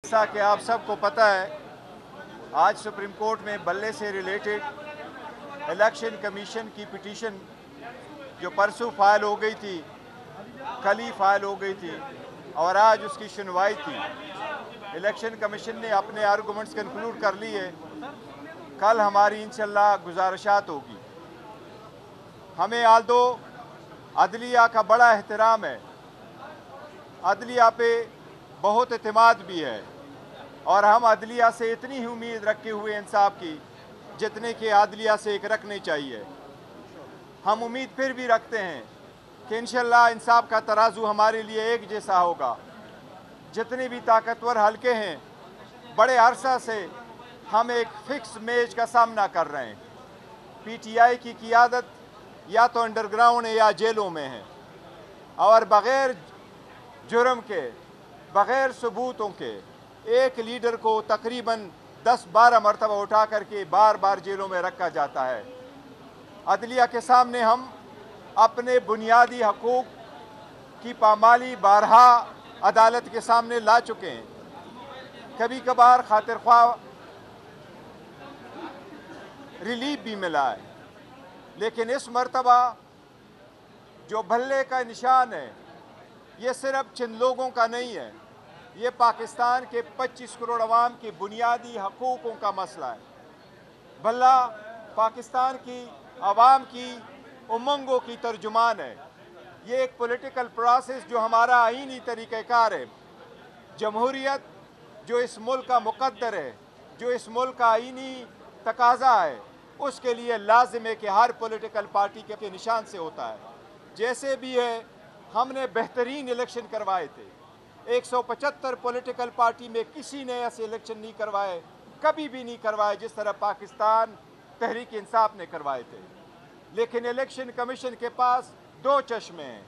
जैसा कि आप सबको पता है, आज सुप्रीम कोर्ट में बल्ले से रिलेटेड इलेक्शन कमीशन की पिटीशन जो परसों फाइल हो गई थी, कल ही फाइल हो गई थी और आज उसकी सुनवाई थी। इलेक्शन कमीशन ने अपने आर्गूमेंट्स कंक्लूड कर लिए। कल हमारी इंशाल्लाह गुजारिशात होगी। हमें आल्दो अदलिया का बड़ा एहतराम है, अदलिया पे बहुत एतमाद भी है और हम अदलिया से इतनी ही उम्मीद रखे हुए इंसाफ की जितने कि अदलिया से एक रखनी चाहिए। हम उम्मीद फिर भी रखते हैं कि इंशाल्लाह इंसाफ का तराजू हमारे लिए एक जैसा होगा। जितने भी ताकतवर हलके हैं, बड़े अरसा से हम एक फिक्स मेज का सामना कर रहे हैं। पीटीआई की क़ियादत या तो अंडरग्राउंड है या जेलों में है और बग़ैर जुर्म के, बग़ैर सबूतों के एक लीडर को तकरीबन 10-12 मरतबा उठा करके बार बार जेलों में रखा जाता है। अदलिया के सामने हम अपने बुनियादी हकूक़ की पामाली बारहा अदालत के सामने ला चुके हैं। कभी कभार खातिर ख्वाह रिलीफ भी मिला है, लेकिन इस मरतबा जो भल्ले का निशान है ये सिर्फ चंद लोगों का नहीं है, ये पाकिस्तान के 25 करोड़ अवाम के बुनियादी हकूक़ों का मसला है। भल्ला पाकिस्तान की अवाम की उमंगों की तर्जुमान है। ये एक पॉलिटिकल प्रोसेस जो हमारा आईनी तरीक़ाकार है, जमहूरियत जो इस मुल्क का मुक़द्दर है, जो इस मुल्क का आईनी तकाज़ा है, उसके लिए लाजिम है कि हर पॉलिटिकल पार्टी के निशान से होता है। जैसे भी है, हमने बेहतरीन इलेक्शन करवाए थे। 175 पॉलिटिकल पार्टी में किसी ने ऐसे इलेक्शन नहीं करवाए, कभी भी नहीं करवाए जिस तरह पाकिस्तान तहरीक इंसाफ ने करवाए थे। लेकिन इलेक्शन कमीशन के पास दो चश्मे हैं,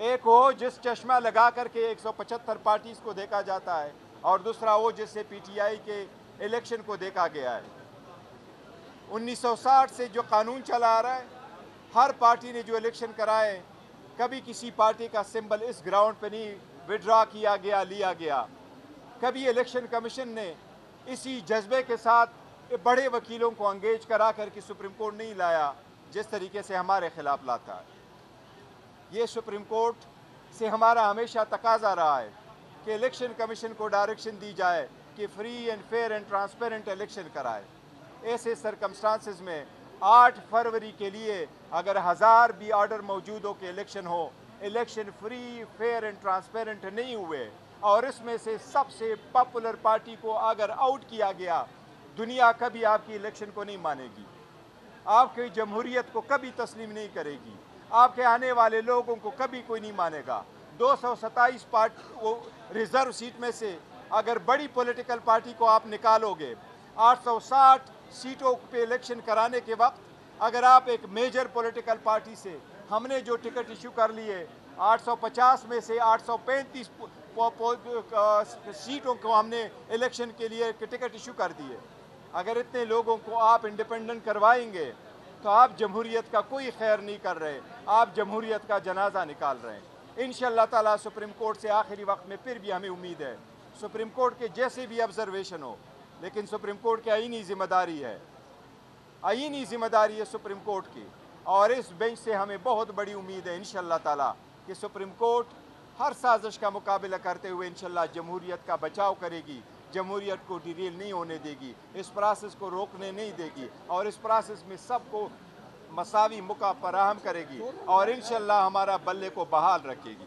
एक वो जिस चश्मा लगा करके 175 पार्टीज़ को देखा जाता है और दूसरा वो जिससे पीटीआई के इलेक्शन को देखा गया है। 1960 से जो कानून चला आ रहा है, हर पार्टी ने जो इलेक्शन कराए, कभी किसी पार्टी का सिंबल इस ग्राउंड पे नहीं विड्रॉ किया गया, लिया गया। कभी इलेक्शन कमीशन ने इसी जज्बे के साथ बड़े वकीलों को अंगेज करा करके सुप्रीम कोर्ट नहीं लाया जिस तरीके से हमारे खिलाफ लाता है। ये सुप्रीम कोर्ट से हमारा हमेशा तकाजा रहा है कि इलेक्शन कमीशन को डायरेक्शन दी जाए कि free and fair and transparent election कराए। ऐसे सरकमस्टांसिस में 8 फरवरी के लिए अगर 1000 भी ऑर्डर मौजूद हो कि इलेक्शन हो, election free fair and transparent नहीं हुए और इसमें से सबसे पॉपुलर पार्टी को अगर आउट किया गया, दुनिया कभी आपकी इलेक्शन को नहीं मानेगी, आपकी जमहूरियत को कभी तस्लीम नहीं करेगी, आपके आने वाले लोगों को कभी कोई नहीं मानेगा। 227 रिजर्व सीट में से अगर बड़ी पॉलिटिकल पार्टी को आप निकालोगे, 860 सीटों पे इलेक्शन कराने के वक्त अगर आप एक मेजर पॉलिटिकल पार्टी से, हमने जो टिकट इशू कर लिए 850 में से 835 सीटों को हमने इलेक्शन के लिए टिकट इशू कर दिए। अगर इतने लोगों को आप इंडिपेंडेंट करवाएंगे तो आप जमहूरियत का कोई खैर नहीं कर रहे, आप जमहूरियत का जनाजा निकाल रहे हैं। इंशाअल्लाह ताला सुप्रीम कोर्ट से आखिरी वक्त में फिर भी हमें उम्मीद है, सुप्रीम कोर्ट के जैसे भी ऑब्जर्वेशन हो, लेकिन सुप्रीम कोर्ट की आईनी जिम्मेदारी है, आईनी जिम्मेदारी है सुप्रीम कोर्ट की, और इस बेंच से हमें बहुत बड़ी उम्मीद है इंशाअल्लाह ताला कि सुप्रीम कोर्ट हर साजिश का मुकाबला करते हुए इंशाअल्लाह जमहूरियत का बचाव करेगी, जमहूरियत को डिरेल नहीं होने देगी, इस प्रोसेस को रोकने नहीं देगी और इस प्रोसेस में सबको मसावी मौका फराहम करेगी और इंशाअल्लाह हमारा बल्ले को बहाल रखेगी।